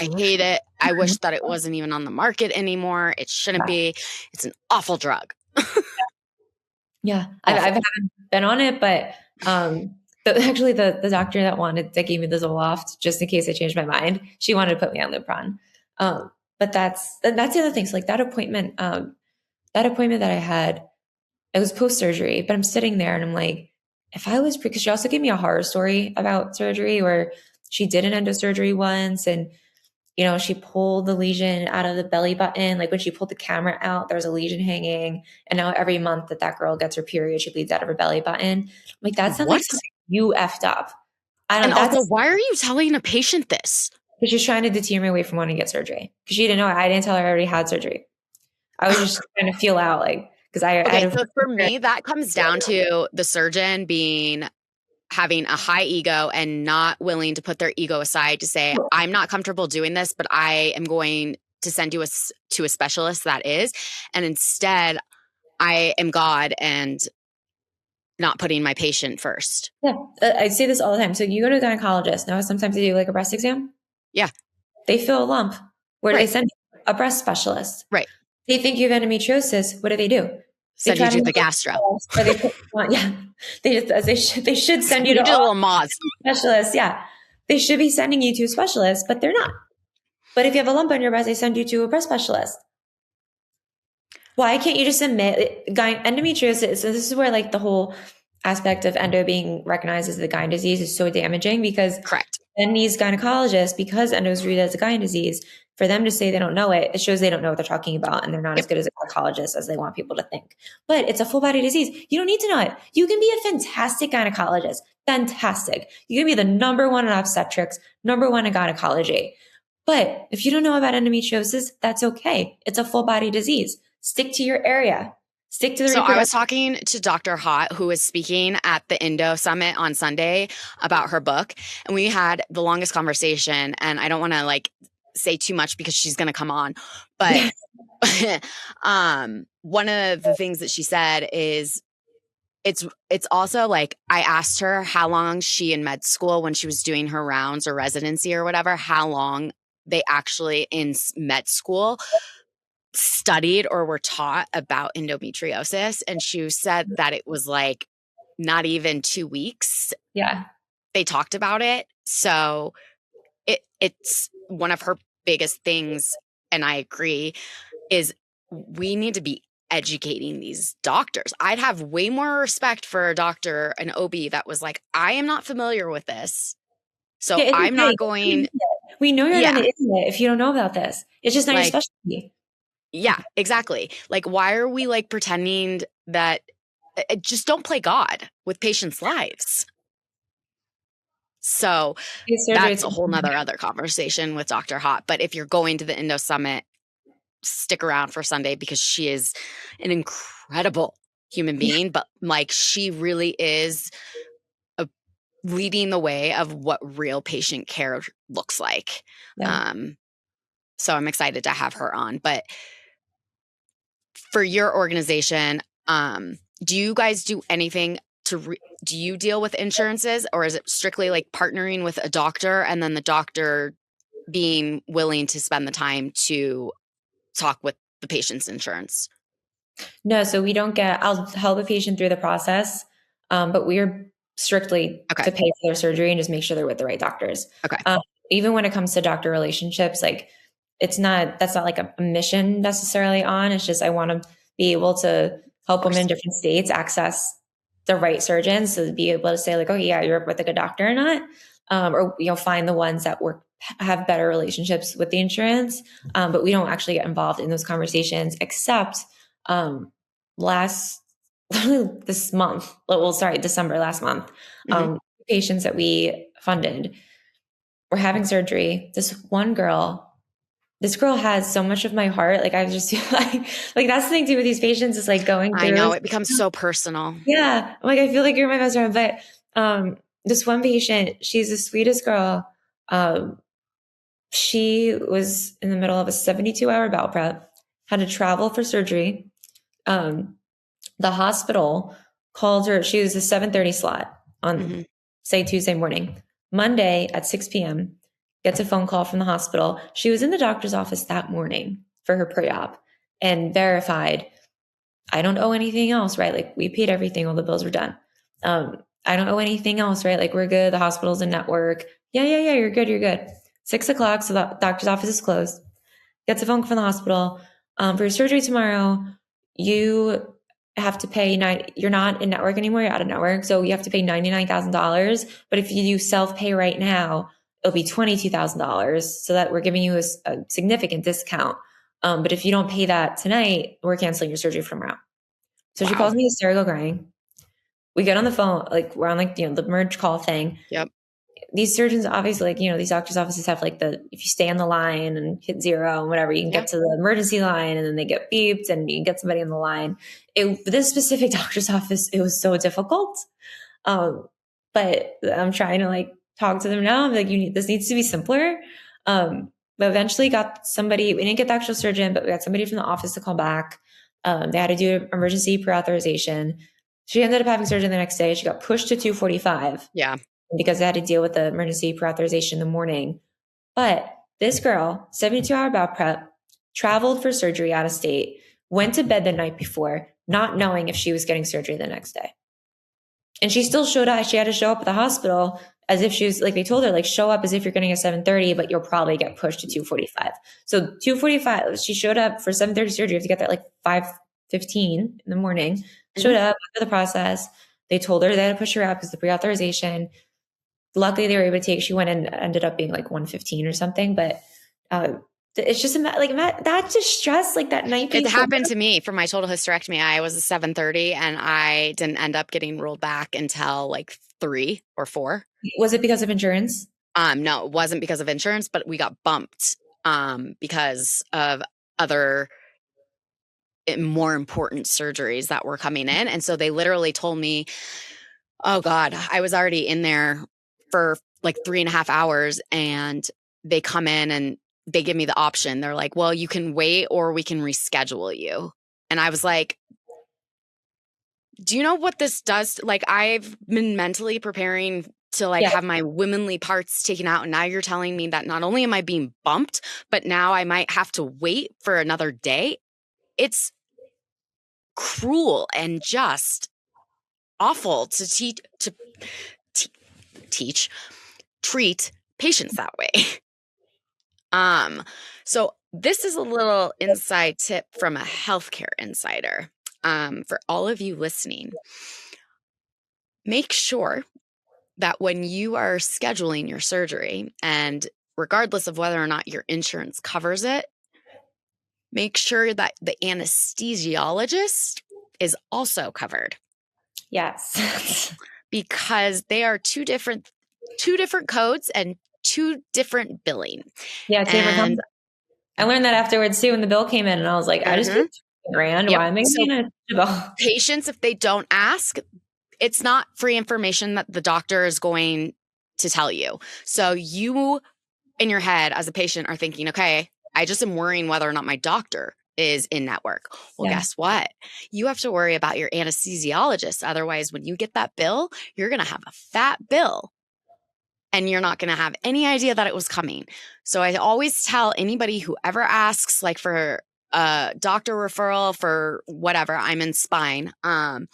I hate it. I wish that it wasn't even on the market anymore. It shouldn't be. It's an awful drug. Yeah, I haven't been on it, but actually the doctor that gave me the Zoloft, just in case I changed my mind, she wanted to put me on Lupron. But that's the other thing. So like that appointment that I had, it was post surgery, but I'm sitting there and I'm like, if I was, because she also gave me a horror story about surgery where she did an endo surgery once, and she pulled the lesion out of the belly button. Like when she pulled the camera out, there was a lesion hanging. And now every month that girl gets her period, she bleeds out of her belly button. Like that sounds like something you effed up. And also, why are you telling a patient this? Because she's trying to deter me away from wanting to get surgery. Because she didn't know. I didn't tell her I already had surgery. I was just trying to feel out, like, because so for me, that comes down to the surgeon having a high ego and not willing to put their ego aside to say, I'm not comfortable doing this, but I am going to send you to a specialist that is. And instead, I am God and not putting my patient first. Yeah, I say this all the time. So you go to a gynecologist. Now, sometimes they do like a breast exam. Yeah. They feel a lump. Where do they send you? A breast specialist. Right. They think you have endometriosis. What do? Send you to the gastro. Or they put, yeah, they should send you to a little Moz specialist. Yeah, they should be sending you to a specialist, but they're not. But if you have a lump on your breast, they send you to a breast specialist. Why can't you just admit endometriosis? So this is where like the whole aspect of endo being recognized as the gyne disease is so damaging, because then these gynecologists, because endo is treated as a gyne disease, for them to say they don't know it, it shows they don't know what they're talking about, and they're not as good as a gynecologist as they want people to think. But it's a full body disease. You don't need to know it. You can be a fantastic gynecologist. Fantastic. You can be the number one in obstetrics, number one in gynecology. But if you don't know about endometriosis, that's okay. It's a full body disease. Stick to your area. Stick to the So I was talking to Dr. Hott, who was speaking at the Endo Summit on Sunday about her book. And we had the longest conversation. And I don't want to like say too much because she's going to come on. But one of the things that she said is it's also like, I asked her how long she in med school, when she was doing her rounds or residency or whatever, how long they actually in med school studied or were taught about endometriosis. And she said that it was like not even 2 weeks. Yeah. They talked about it. So it's one of her biggest things, and I agree, is we need to be educating these doctors. I'd have way more respect for a doctor, an OB that was like, I am not familiar with this. So I'm not going. We know you're not an idiot if you don't know about this. It's just not your specialty. Yeah, exactly. Like, why are we like pretending that just don't play God with patients' lives? So that's a whole nother other conversation with Dr. Hott. But if you're going to the Endo Summit, stick around for Sunday, because she is an incredible human being. But like, she really is leading the way of what real patient care looks like. Yeah. So I'm excited to have her on. But for your organization, do you guys do anything do you deal with insurances, or is it strictly like partnering with a doctor and then the doctor being willing to spend the time to talk with the patient's insurance? No, so we don't I'll help a patient through the process, but we're strictly to pay for their surgery and just make sure they're with the right doctors. Okay. Even when it comes to doctor relationships, like that's not like a mission necessarily on. It's just I want to be able to help women in different states access the right surgeons, so to be able to say like, oh yeah, you're with a good doctor or not, or find the ones that have better relationships with the insurance. But we don't actually get involved in those conversations, except December last month, patients that we funded were having surgery. This one girl this girl has so much of my heart. Like I just feel like that's the thing too with these patients is like going I through. know it becomes so personal. Yeah. I'm like, I feel like you're my best friend. But this one patient, she's the sweetest girl. She was in the middle of a 72-hour bowel prep, had to travel for surgery. The hospital called her. She was a 7:30 slot on, say, Tuesday morning. Monday at 6 p.m., gets a phone call from the hospital. She was in the doctor's office that morning for her pre-op and verified, I don't owe anything else, right? Like we paid everything, all the bills were done. I don't owe anything else, right? Like we're good. The hospital's in network. Yeah, you're good. You're good. 6 o'clock. So the doctor's office is closed. Gets a phone call from the hospital. For your surgery tomorrow, you have to pay you're not in network anymore. You're out of network. So you have to pay $99,000. But if you do self-pay right now, it'll be $22,000. So that we're giving you a significant discount. But if you don't pay that tonight, we're canceling your surgery for tomorrow. So she calls me hysterical crying. We get on the phone, like we're on like, the merge call thing. Yep. These surgeons obviously, like, these doctors' offices have like if you stay on the line and hit 0 and whatever, you can get to the emergency line and then they get beeped and you can get somebody on the line. This specific doctor's office, it was so difficult. But I'm trying to like talk to them now. I'm like, this needs to be simpler. But eventually got somebody, we didn't get the actual surgeon, but we got somebody from the office to call back. They had to do an emergency pre-authorization. She ended up having surgery the next day. She got pushed to 2:45. Yeah. Because they had to deal with the emergency pre-authorization in the morning. But this girl, 72-hour bowel prep, traveled for surgery out of state, went to bed the night before, not knowing if she was getting surgery the next day. And she still showed up. She had to show up at the hospital as if she was like, they told her, like, show up as if you're getting a 7:30, but you'll probably get pushed to 2:45. So 2:45, she showed up for 7:30 surgery. You have to get there at like 5:15 in the morning. Showed up after the process. They told her they had to push her out because the pre-authorization. Luckily, they were able to take. She went and ended up being like 1:15 or something. But it's just like that distress, like that night. It happened to me for my total hysterectomy. I was a 7:30, and I didn't end up getting rolled back until like 3 or 4. Was it because of insurance? No, it wasn't because of insurance, but we got bumped because of other more important surgeries that were coming in. And so they literally told me, oh God, I was already in there for like 3.5 hours, and they come in and they give me the option. They're like, well, you can wait or we can reschedule you. And I was like, do you know what this does? Like, I've been mentally preparing to like have my womanly parts taken out. And now you're telling me that not only am I being bumped, but now I might have to wait for another day. It's cruel and just awful to treat patients that way. So this is a little inside tip from a healthcare insider. For all of you listening, make sure that when you are scheduling your surgery, and regardless of whether or not your insurance covers it, make sure that the anesthesiologist is also covered. Yes. Because they are two different codes and 2 different billing. Yeah, and I learned that afterwards too when the bill came in, and I was like, I just paid $2,000. Why am I getting a bill? Patients, if they don't ask, it's not free information that the doctor is going to tell you. So you, in your head as a patient, are thinking, okay, I just am worrying whether or not my doctor is in network. Well, guess what? You have to worry about your anesthesiologist. Otherwise, when you get that bill, you're going to have a fat bill and you're not going to have any idea that it was coming. So I always tell anybody who ever asks, like for a doctor referral for whatever, I'm in spine. I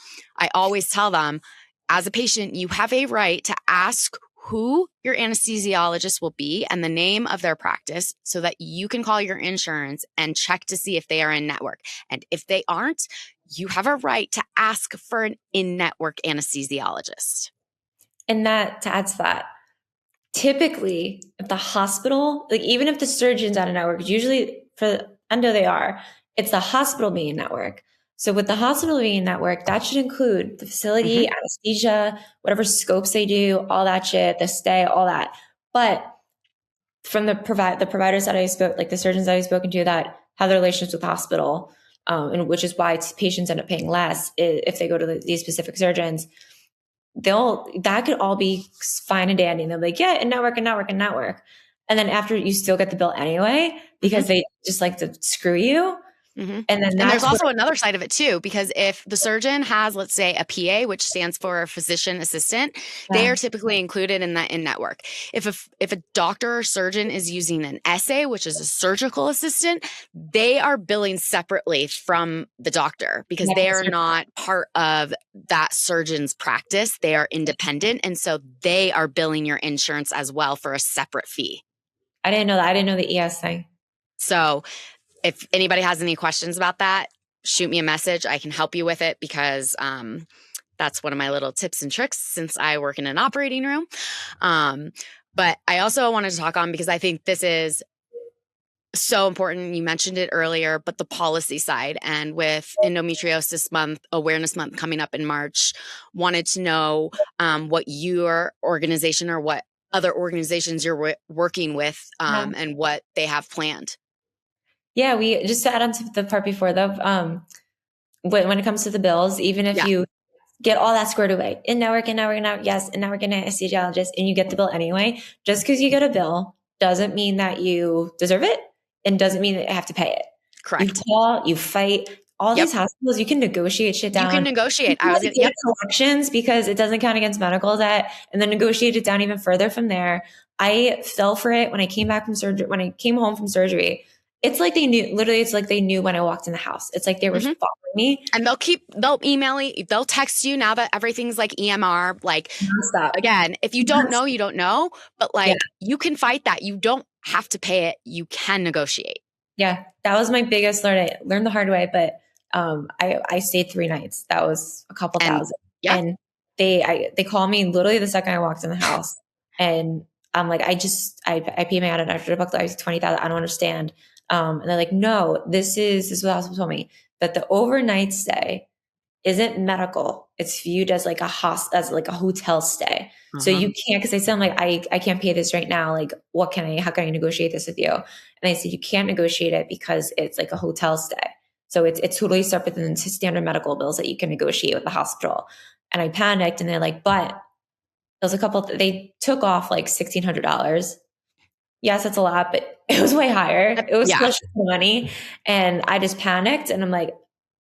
always tell them, as a patient, you have a right to ask who your anesthesiologist will be and the name of their practice so that you can call your insurance and check to see if they are in network. And if they aren't, you have a right to ask for an in-network anesthesiologist. And that, to add to that, typically if the hospital, like even if the surgeon's out of network, usually for endo they are, it's the hospital being in network. So with the hospital being in network, that should include the facility, anesthesia, whatever scopes they do, all that shit, the stay, all that. But from the providers that I spoke, like the surgeons that I've spoken to that have their relationships with the hospital, and which is why patients end up paying less if they go to these specific surgeons. That could all be fine and dandy. And they'll be like, yeah, and network. And then after, you still get the bill anyway, because they just like to screw you. Mm-hmm. And then there's also another side of it too, because if the surgeon has, let's say, a PA, which stands for physician assistant, they are typically included in that in-network. If a doctor or surgeon is using an SA, which is a surgical assistant, they are billing separately from the doctor because they are not part of that surgeon's practice. They are independent. And so they are billing your insurance as well for a separate fee. I didn't know that. I didn't know the ES thing. So if anybody has any questions about that, shoot me a message. I can help you with it because that's one of my little tips and tricks since I work in an operating room. But I also wanted to talk on, because I think this is so important. You mentioned it earlier, but the policy side, and with Endometriosis Month, Awareness Month coming up in March, wanted to know what your organization or what other organizations you're working with and what they have planned. Yeah, we just to add on to the part before though, when it comes to the bills, even if you get all that squared away, and now we're going to, yes, and now we're going to anesthesiologist, and you get the bill anyway, just because you get a bill doesn't mean that you deserve it, and doesn't mean that you have to pay it. Correct. You call, you fight. All these hospitals, you can negotiate shit down. You can negotiate. I was collections because it doesn't count against medical debt, and then negotiate it down even further from there. I fell for it when I came back from surgery. When I came home from surgery, it's like they knew. Literally, it's like they knew when I walked in the house. It's like they were following me. And they'll email you, they'll text you now that everything's like EMR. Like, again, if you don't know, you don't know. But like, you can fight that. You don't have to pay it. You can negotiate. Yeah, that was my biggest learning. I learned the hard way, but I stayed 3 nights. That was a couple thousand. And they called me literally the second I walked in the house, and I'm like, I paid my out-of-network deductible. I was 20,000. I don't understand. And they're like, no, this is what the hospital told me, that the overnight stay isn't medical. It's viewed as like a hotel stay. So you can't, because they said, I'm like, I can't pay this right now. Like, how can I negotiate this with you? And I said, you can't negotiate it because it's like a hotel stay. So it's totally separate than standard medical bills that you can negotiate with the hospital. And I panicked, and they're like, but there was they took off like $1,600. Yes, it's a lot, but it was way higher. It was so much money. And I just panicked, and I'm like,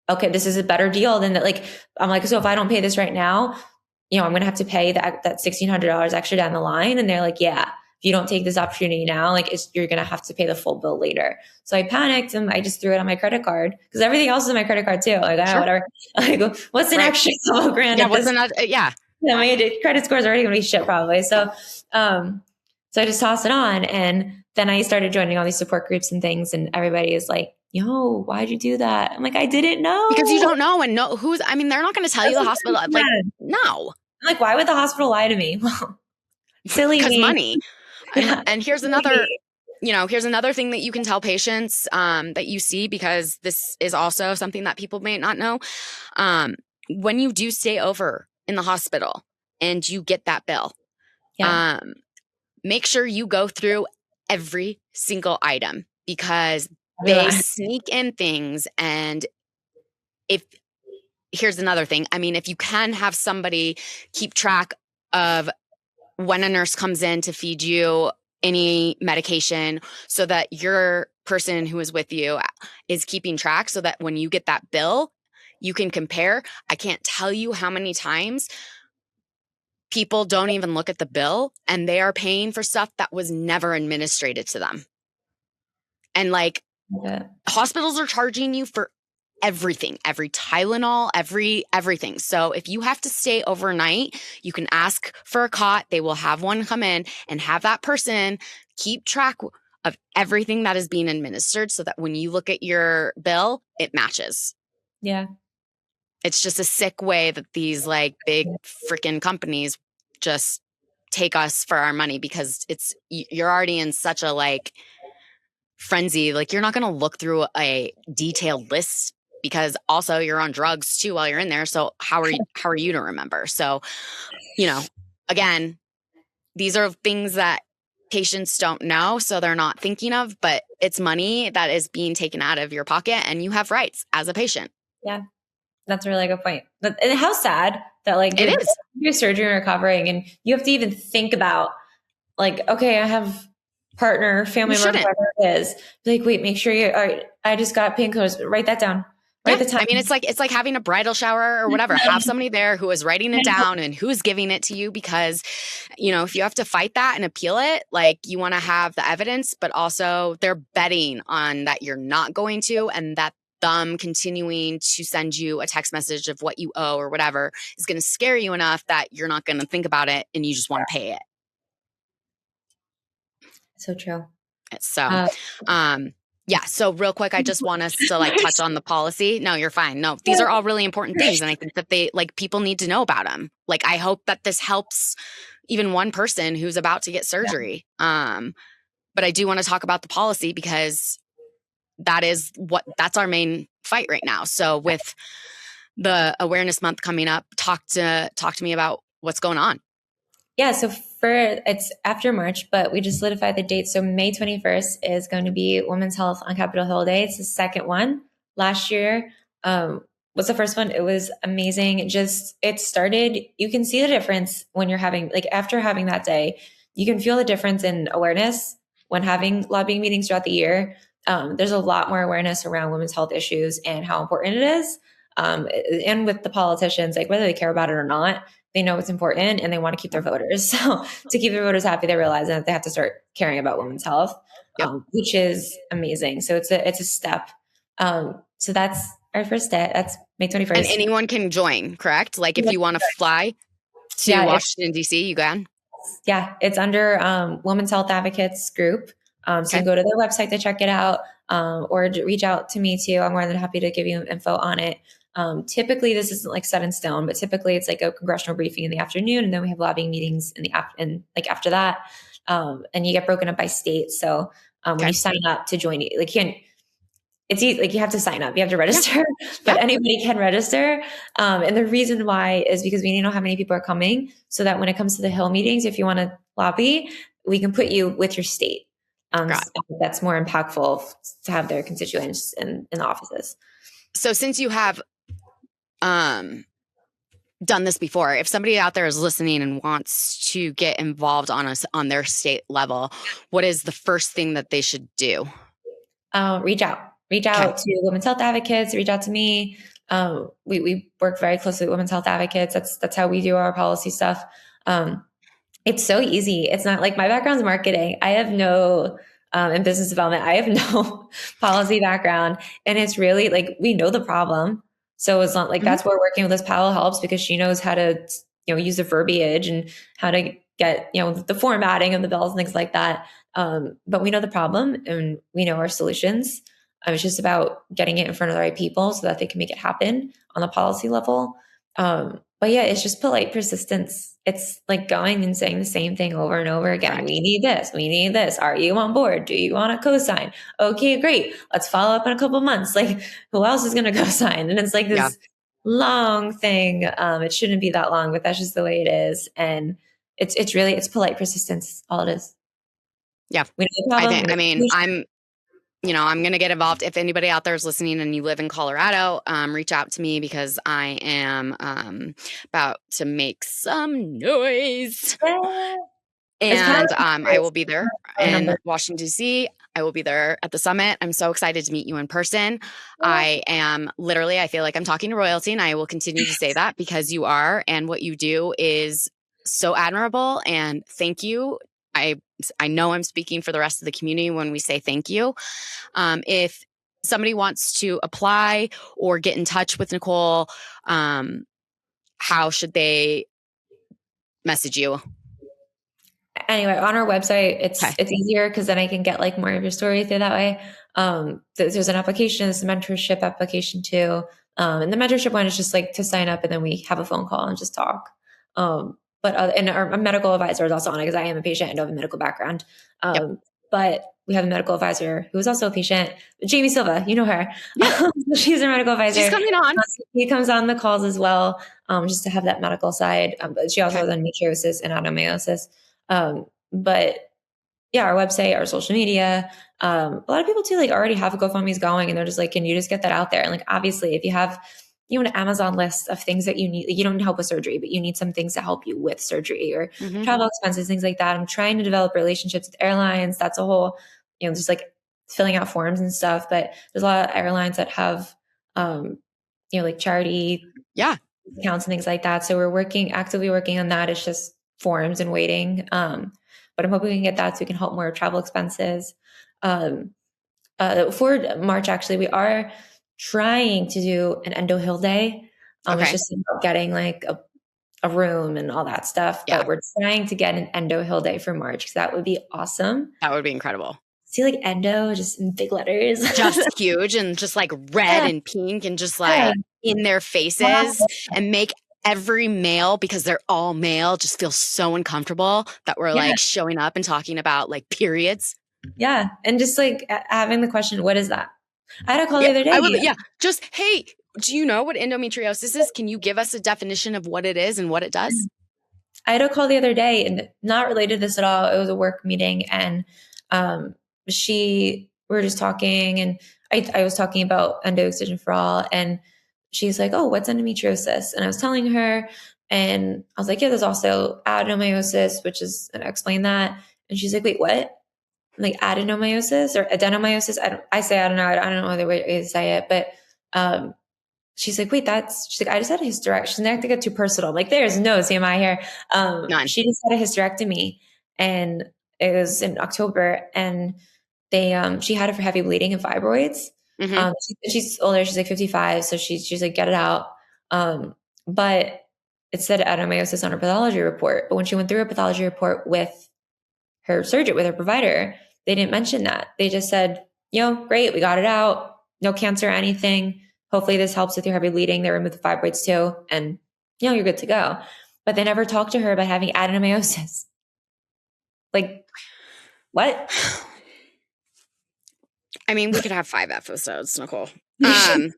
okay, this is a better deal than that. Like, I'm like, so if I don't pay this right now, I'm going to have to pay that $1,600 extra down the line. And they're like, yeah, if you don't take this opportunity now, like you're going to have to pay the full bill later. So I panicked, and I just threw it on my credit card, because everything else is on my credit card too. Like, whatever. I go, what's an extra $12 grand? Yeah, what's another? Yeah. My credit score is already going to be shit probably. So I just tossed it on, and then I started joining all these support groups and things, and everybody is like, yo, why'd you do that? I'm like, I didn't know. Because you don't know, and they're not going to tell you the hospital. Like, no. I'm like, why would the hospital lie to me? Well, silly because me. Money. And here's another, here's another thing that you can tell patients that you see, because this is also something that people may not know. When you do stay over in the hospital and you get that bill, make sure you go through every single item, because they sneak in things. And here's another thing. I mean, if you can have somebody keep track of when a nurse comes in to feed you any medication, so that your person who is with you is keeping track, so that when you get that bill, you can compare. I can't tell you how many times people don't even look at the bill, and they are paying for stuff that was never administered to them. And like, hospitals are charging you for everything, every Tylenol, everything. So if you have to stay overnight, you can ask for a cot. They will have one come in and have that person keep track of everything that is being administered, so that when you look at your bill, it matches. Yeah. It's just a sick way that these like big freaking companies just take us for our money, because you're already in such a like frenzy. Like, you're not going to look through a detailed list, because also you're on drugs too while you're in there. So how are you to remember? So, again, these are things that patients don't know, so they're not thinking of, but it's money that is being taken out of your pocket, and you have rights as a patient. Yeah, that's a really good point. And how sad that like It is. your surgery and recovering, and you have to even think about like, okay, I have partner, family You member, shouldn't. whatever it is. Like, wait, make sure you. All right, I just got painkillers. Write that down. Write the time. I mean, it's like having a bridal shower or whatever. Have somebody there who is writing it down and who's giving it to you, because, you know, if you have to fight that and appeal it, like, you want to have the evidence, but also they're betting on that you're not going to, and that them continuing to send you a text message of what you owe or whatever is going to scare you enough that you're not going to think about it and you just want to pay it. So true. So, yeah. So real quick, I just want us to like touch on the policy. No, you're fine. No, these are all really important things. And I think that people need to know about them. Like, I hope that this helps even one person who's about to get surgery. But I do want to talk about the policy, because that's our main fight right now. So with the awareness month coming up, talk to me about what's going on. Yeah, so it's after March, but we just solidified the date. So May 21st is going to be Women's Health on Capitol Hill Day. It's the second one. Last year was the first one. It was amazing. It started, you can see the difference when you're having, like after having that day, you can feel the difference in awareness when having lobbying meetings throughout the year. There's a lot more awareness around women's health issues and how important it is. And with the politicians, like whether they care about it or not, they know it's important and they want to keep their voters. So to keep their voters happy, they realize that they have to start caring about women's health, which is amazing. So it's a step. So that's our first day. That's May 21st. And anyone can join, correct? Like if you want to fly to Washington, D.C., you can. Yeah, it's under Women's Health Advocates group. So you can go to their website to check it out, or reach out to me too. I'm more than happy to give you info on it. Typically this isn't like set in stone, but typically it's like a congressional briefing in the afternoon, and then we have lobbying meetings after that. And you get broken up by state. So when you sign up to join, like it's easy, like you have to sign up, you have to register, but anybody can register. And the reason why is because we need to know how many people are coming, so that when it comes to the Hill meetings, if you want to lobby, we can put you with your state. That's more impactful to have their constituents in the offices. So since you have done this before, if somebody out there is listening and wants to get involved on their state level, what is the first thing that they should do? Reach out to Women's Health Advocates, reach out to me. We work very closely with Women's Health Advocates. That's how we do our policy stuff. It's so easy. It's not like my background's marketing. I have no in business development. I have no policy background. And it's really like, we know the problem. So it's not like that's where working with Liz Powell helps, because she knows how to, use the verbiage and how to get, the formatting of the bills and things like that. But we know the problem and we know our solutions. It's just about getting it in front of the right people so that they can make it happen on the policy level. But yeah, it's just polite persistence. It's like going and saying the same thing over and over again. Right. We need this. We need this. Are you on board? Do you want to co-sign? Okay, great. Let's follow up in a couple months. Like, who else is going to co-sign? And it's like this long thing. It shouldn't be that long, but that's just the way it is. And it's polite persistence. All it is. Yeah. I'm going to get involved. If anybody out there is listening and you live in Colorado, reach out to me, because I am about to make some noise. And I will be there in Washington, D.C. I will be there at the summit. I'm so excited to meet you in person. I feel like I'm talking to royalty, and I will continue to say that, because you are, and what you do is so admirable. And thank you. I know I'm speaking for the rest of the community when we say thank you. If somebody wants to apply or get in touch with Nicole, how should they message you? Anyway, on our website, it's easier, because then I can get like more of your story through that way. There's an application, there's a mentorship application too. And the mentorship one is just like to sign up, and then we have a phone call and just talk. And our medical advisor is also on it, because I am a patient and don't have a medical background. But we have a medical advisor who is also a patient, Jamie Silva, you know her. She's our medical advisor. She's coming on. He comes on the calls as well, just to have that medical side. But she also has endometriosis and adenomyosis. But our website, our social media. A lot of people too, like already have GoFundMe's going and they're just like, can you just get that out there? And like, obviously if you have, an Amazon list of things that you need, you don't need help with surgery, but you need some things to help you with surgery or travel expenses, things like that. I'm trying to develop relationships with airlines. That's a whole, just like filling out forms and stuff, but there's a lot of airlines that have, like charity accounts and things like that. So we're actively working on that. It's just forms and waiting. But I'm hoping we can get that so we can help more with travel expenses. For March, actually, we are trying to do an Endo Hill Day. It's just about getting like a room and all that stuff. But we're trying to get an Endo Hill Day for March because that would be awesome. That would be incredible. See like endo just in big letters. Just huge and just like red and pink and just like in their faces and make every male, because they're all male, just feel so uncomfortable that we're like showing up and talking about like periods. Yeah. And just like having the question, what is that? I had a call the other day. Just, hey, do you know what endometriosis is? Can you give us a definition of what it is and what it does? I had a call the other day and not related to this at all. It was a work meeting and we were just talking and I was talking about Endo Excision For All and she's like, oh, what's endometriosis? And I was telling her and I was like, yeah, there's also adenomyosis, which is, and I explained that. And she's like, wait, what? I'm like adenomyosis or adenomyosis. I don't know the way to say it, but, she's like, wait, she's like, I just had a hysterectomy. She's not to get too personal. I'm like, there's no TMI here. None. She just had a hysterectomy and it was in October and she had it for heavy bleeding and fibroids. She's older. She's like 55. So she's like, get it out. But it said adenomyosis on her pathology report. But when she went through her pathology report with her surgeon, with her provider, they didn't mention that. They just said, great, we got it out. No cancer or anything. Hopefully this helps with your heavy bleeding. They removed the fibroids too. And, you're good to go. But they never talked to her about having adenomyosis. Like, what? I mean, we could have 5 episodes, Nicole. Just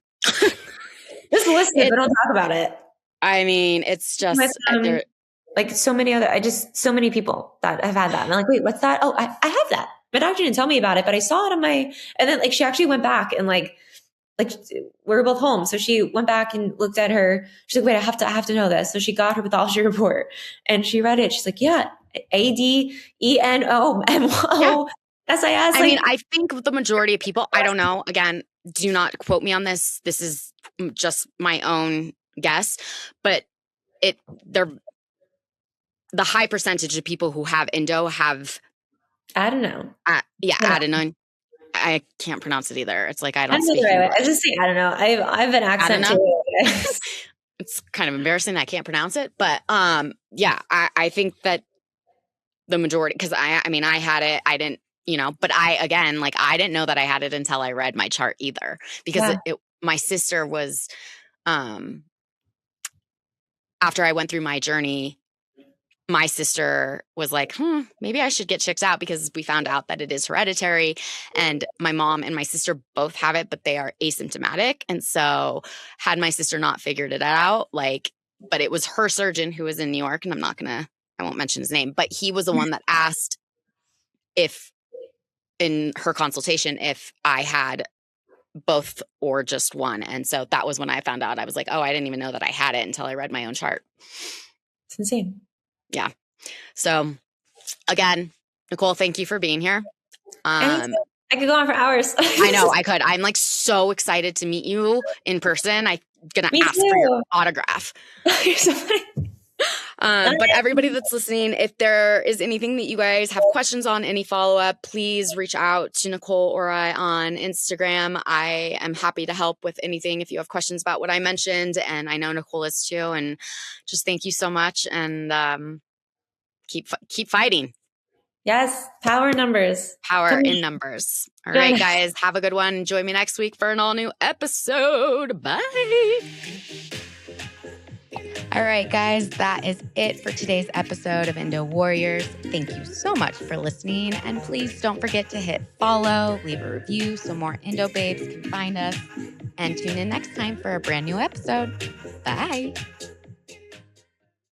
listen, but don't talk about it. I mean, it's just like so many people that have had that. And I'm like, wait, what's that? Oh, I have that. My doctor didn't tell me about it, but I saw it on and then like she actually went back and like we were both home. So she went back and looked at her. She's like, wait, I have to know this. So she got her pathology report and she read it. She's like, yeah, ADENOMO. SIS. I mean, I think the majority of people, I don't know, again, do not quote me on this. This is just my own guess, but the high percentage of people who have endo have adenone. Adenone. I can't pronounce it either. It's like I don't speak English. I just say I don't know. I have an accent too. It's kind of embarrassing that I can't pronounce it, but I think that the majority, because I mean I had it, I didn't, but I didn't know that I had it until I read my chart either, because my sister was after I went through my journey. My sister was like, maybe I should get checked out because we found out that it is hereditary. And my mom and my sister both have it, but they are asymptomatic. And so had my sister not figured it out, but it was her surgeon who was in New York, and I won't mention his name, but he was the one that asked if in her consultation, if I had both or just one. And so that was when I found out. I was like, oh, I didn't even know that I had it until I read my own chart. It's insane. Yeah. So again, Nicole, thank you for being here. I could go on for hours. I know I could. I'm like so excited to meet you in person. I'm going to ask for your autograph. You're so funny. But everybody that's listening, if there is anything that you guys have questions on, any follow-up, please reach out to Nicole or I on Instagram. I am happy to help with anything if you have questions about what I mentioned, and I know Nicole is too. And just thank you so much, and keep fighting. Yes, power in numbers. Power in numbers. All right, guys, have a good one. Join me next week for an all-new episode. Bye. All right, guys, that is it for today's episode of Endo Warriors. Thank you so much for listening. And please don't forget to hit follow, leave a review so more Endo babes can find us. And tune in next time for a brand new episode. Bye.